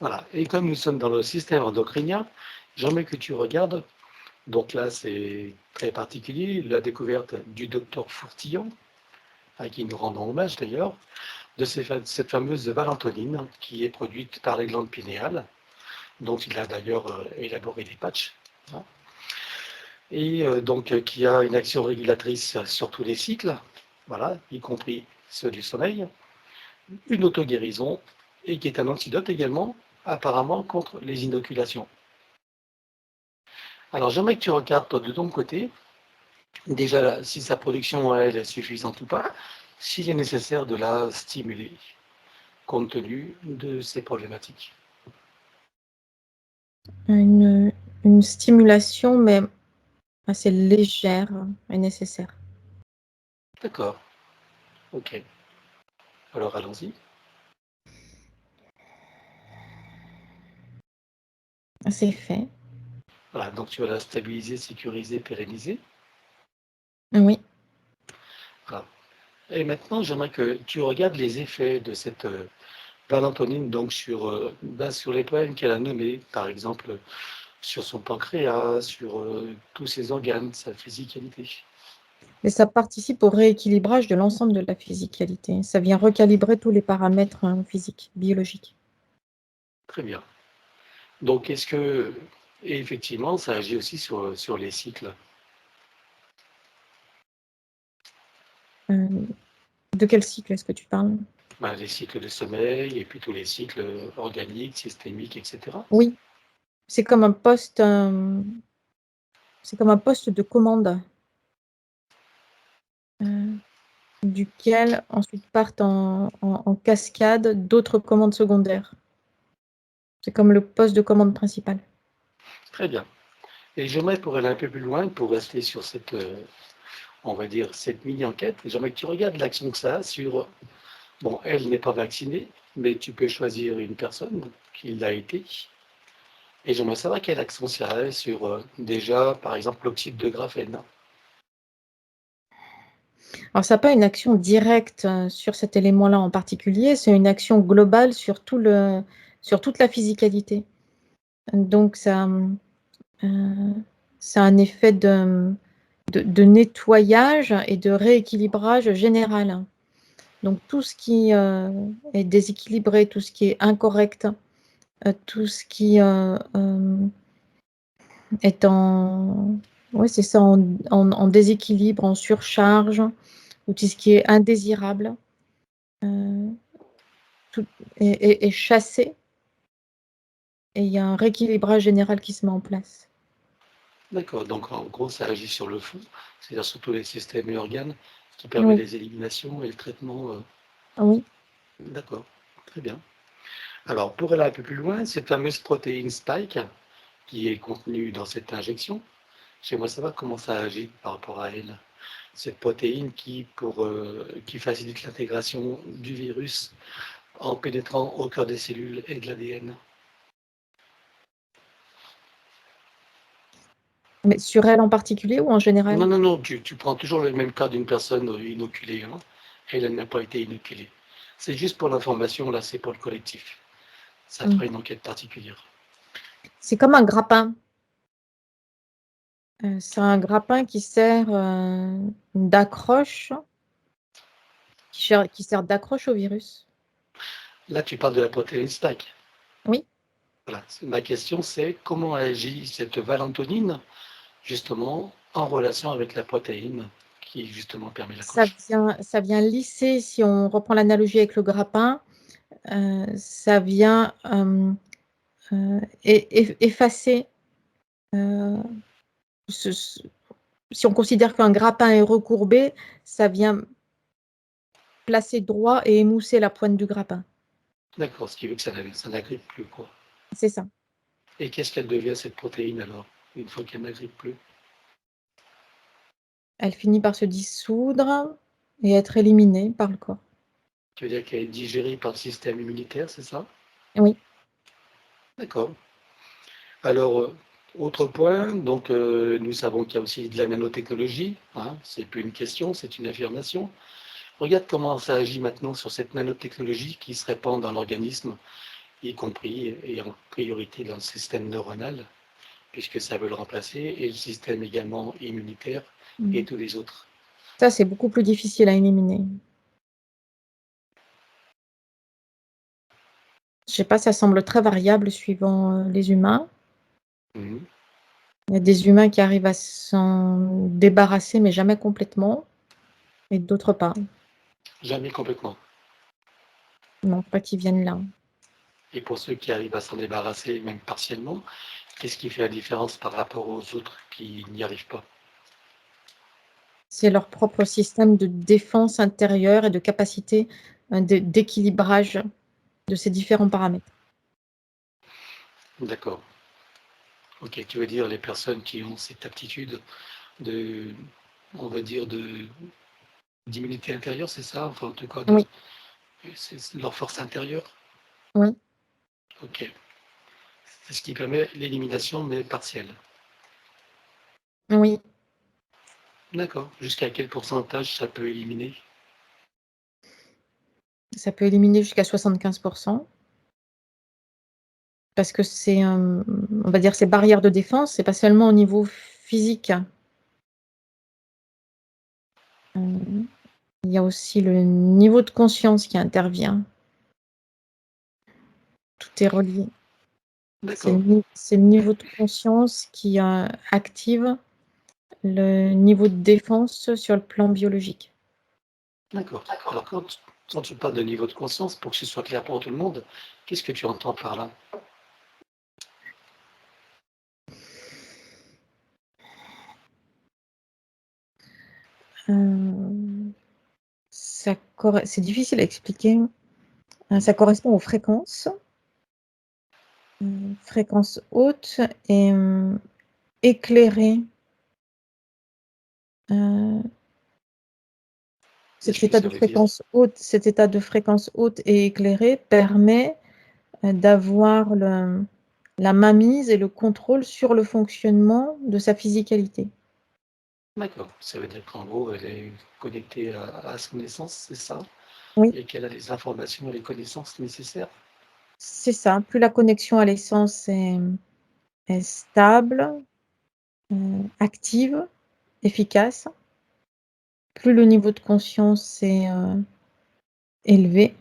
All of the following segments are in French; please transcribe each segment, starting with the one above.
Voilà. Et comme nous sommes dans le système endocrinien, j'aimerais que tu regardes. Donc là, c'est très particulier, la découverte du docteur Fourtillon, à qui nous rendons hommage d'ailleurs, de cette fameuse valentonine qui est produite par les glandes pinéales, dont il a d'ailleurs élaboré des patchs, hein, et donc qui a une action régulatrice sur tous les cycles, voilà, y compris ceux du sommeil, une auto-guérison, et qui est un antidote également, apparemment, contre les inoculations. Alors j'aimerais que tu regardes toi, de ton côté, déjà si sa production elle, est suffisante ou pas, s'il est nécessaire de la stimuler, compte tenu de ces problématiques. Une, une stimulation, mais assez légère est nécessaire. D'accord, ok. Alors allons-y. C'est fait. Voilà, donc tu vas la stabiliser, sécuriser, pérenniser. Oui. Voilà. Et maintenant, j'aimerais que tu regardes les effets de cette valentonine donc sur les poèmes qu'elle a nommés, par exemple sur son pancréas, sur tous ses organes, sa physicalité. Et ça participe au rééquilibrage de l'ensemble de la physicalité. Ça vient recalibrer tous les paramètres physiques, biologiques. Très bien. Donc, et effectivement, ça agit aussi sur les cycles. De quel cycle est-ce que tu parles? Ben, les cycles de sommeil et puis tous les cycles organiques, systémiques, etc. Oui, c'est comme un poste, c'est comme un poste de commande duquel ensuite partent en cascade d'autres commandes secondaires. C'est comme le poste de commande principal. Très bien. Et j'aimerais, pour aller un peu plus loin, pour rester sur cette, on va dire, cette mini-enquête, j'aimerais que tu regardes l'action que ça a sur, bon, elle n'est pas vaccinée, mais tu peux choisir une personne qui l'a été. Et j'aimerais savoir quelle action ça a sur, déjà, par exemple, l'oxyde de graphène. Alors, ça n'a pas une action directe sur cet élément-là en particulier, c'est une action globale sur toute la physicalité. Donc, ça a un effet de nettoyage et de rééquilibrage général. Donc, tout ce qui est déséquilibré, tout ce qui est incorrect, tout ce qui est ouais, c'est ça, en déséquilibre, en surcharge, ou tout ce qui est indésirable, euh, tout est chassé, et il y a un rééquilibrage général qui se met en place. D'accord, donc en gros, ça agit sur le fond, c'est-à-dire sur tous les systèmes et organes, qui permet Oui, les éliminations et le traitement. oui. D'accord, très bien. Alors, pour aller un peu plus loin, cette fameuse protéine spike qui est contenue dans cette injection, j'aimerais savoir comment ça agit par rapport à elle. Cette protéine qui facilite l'intégration du virus en pénétrant au cœur des cellules et de l'ADN. Mais sur elle en particulier ou en Non, général? non, non, tu prends toujours le même cas d'une personne inoculée, hein. Elle n'a pas été inoculée. C'est juste pour l'information, là, c'est pour le collectif. Ça Hmm. fera une enquête particulière. C'est comme un grappin. C'est un grappin qui sert d'accroche, qui sert d'accroche au virus. Là, tu parles de la protéine spike. Oui, Voilà. Ma question, c'est comment agit cette valentonine, justement, en relation avec la protéine qui, justement, permet l'accroche. ça vient lisser, si on reprend l'analogie avec le grappin, ça vient effacer. euh, ce- ce- Si on considère qu'un grappin est recourbé, ça vient placer droit et émousser la pointe du grappin. D'accord, ce qui veut que ça n'agrippe plus, quoi. C'est ça. Et qu'est-ce qu'elle devient, cette protéine, alors, une fois qu'elle n'agrippe plus? Elle finit par se dissoudre et être éliminée par le corps. Tu veux dire qu'elle est digérée par le système immunitaire, c'est ça? Oui. D'accord. Alors, autre point, donc nous savons qu'il y a aussi de la nanotechnologie, hein, c'est plus une question, c'est une affirmation. Regarde comment ça agit maintenant sur cette nanotechnologie qui se répand dans l'organisme y compris et en priorité dans le système neuronal, puisque ça veut le remplacer, et le système également immunitaire et tous les autres. Ça, c'est beaucoup plus difficile à éliminer. Je sais pas, ça semble très variable suivant les humains. Mhm. Il y a des humains qui arrivent à s'en débarrasser, mais jamais complètement, et d'autres pas. Jamais complètement. Non, pas qu'ils viennent là. Et pour ceux qui arrivent à s'en débarrasser, même partiellement, qu'est-ce qui fait la différence par rapport aux autres qui n'y arrivent pas? C'est leur propre système de défense intérieure et de capacité d'équilibrage de ces différents paramètres. D'accord. Ok, tu veux dire les personnes qui ont cette aptitude de, on va dire, d'immunité intérieure, c'est ça? Enfin, en tout cas, Oui, c'est leur force intérieure? oui, Ok. C'est ce qui permet l'élimination, mais partielle. oui. D'accord. Jusqu'à quel pourcentage ça peut éliminer? Ça peut éliminer jusqu'à 75%. Parce que c'est, on va dire, ces barrières de défense, c'est pas seulement au niveau physique. Il y a aussi le niveau de conscience qui intervient. Tout est relié. C'est D'accord. le niveau de conscience qui active le niveau de défense sur le plan biologique. D'accord. Alors, quand tu parles de niveau de conscience, pour que ce soit clair pour tout le monde, qu'est-ce que tu entends par là? C'est difficile à expliquer. Ça correspond aux fréquences. Fréquences hautes et éclairées. Cet Qu'est-ce que état ça de veut dire? fréquence haute, cet état de fréquence haute et éclairé permet d'avoir la mainmise et le contrôle sur le fonctionnement de sa physicalité. D'accord. Ça veut dire qu'en gros, elle est connectée à son essence, c'est ça? Oui, Et qu'elle a les informations et les connaissances nécessaires? c'est ça. Plus la connexion à l'essence est stable, active, efficace, plus le niveau de conscience est élevé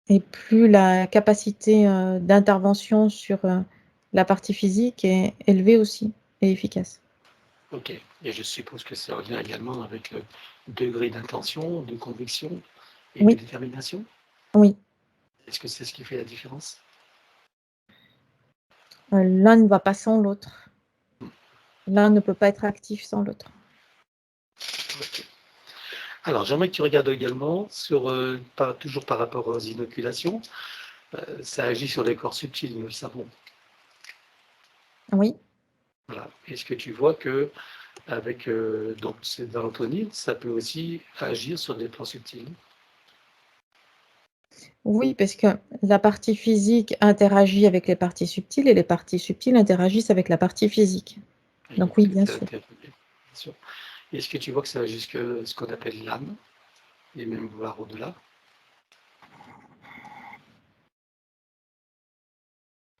et plus la capacité d'intervention sur la partie physique est élevée aussi et efficace. Ok. Et je suppose que ça revient également avec le degré d'intention, de conviction et de Oui, détermination. oui. Est-ce que c'est ce qui fait la différence? L'un ne va pas sans l'autre. L'un ne peut pas être actif sans l'autre. Ok. Alors, j'aimerais que tu regardes également sur, toujours par rapport aux inoculations, ça agit sur les corps subtils, nous le savons. Oui, Voilà. Est-ce que tu vois que avec donc ces valentonides, ça peut aussi agir sur des plans subtils? oui, parce que la partie physique interagit avec les parties subtiles et les parties subtiles interagissent avec la partie physique. Et Donc oui, que bien tu sûr. bien sûr. Est-ce que tu vois que ça va jusque ce qu'on appelle l'âme, et même voir au-delà?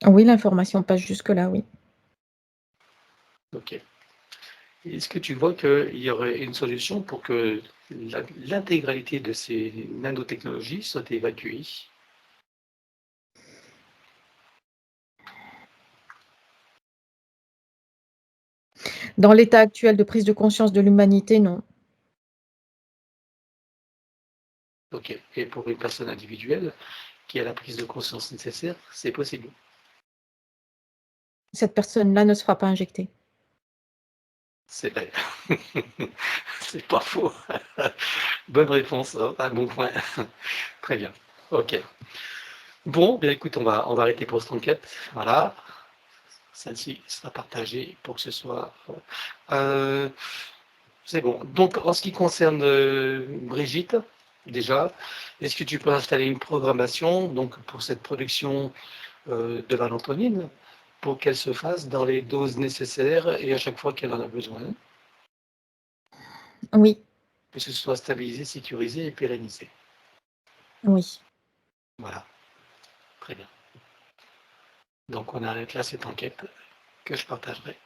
Oui, l'information passe jusque-là, oui. Ok. Est-ce que tu vois qu'il y aurait une solution pour que l'intégralité de ces nanotechnologies soit évacuée? Dans l'état actuel de prise de conscience de l'humanité, non. Ok. Et pour une personne individuelle qui a la prise de conscience nécessaire, c'est possible. Cette personne-là ne se fera pas injecter. C'est vrai. C'est pas faux. Bonne réponse, hein, un bon point. Très bien. Ok. Bon, bien écoute, on va arrêter pour cette enquête. Voilà. Celle-ci sera partagée pour que ce soit. Euh, c'est bon. Donc, en ce qui concerne Brigitte, déjà, est-ce que tu peux installer une programmation donc, pour cette production de l'antonine pour qu'elle se fasse dans les doses nécessaires et à chaque fois qu'elle en a besoin, Oui, que ce soit stabilisé, sécurisé et pérennisé. oui. Voilà. Très bien. Donc on arrête là cette enquête que je partagerai.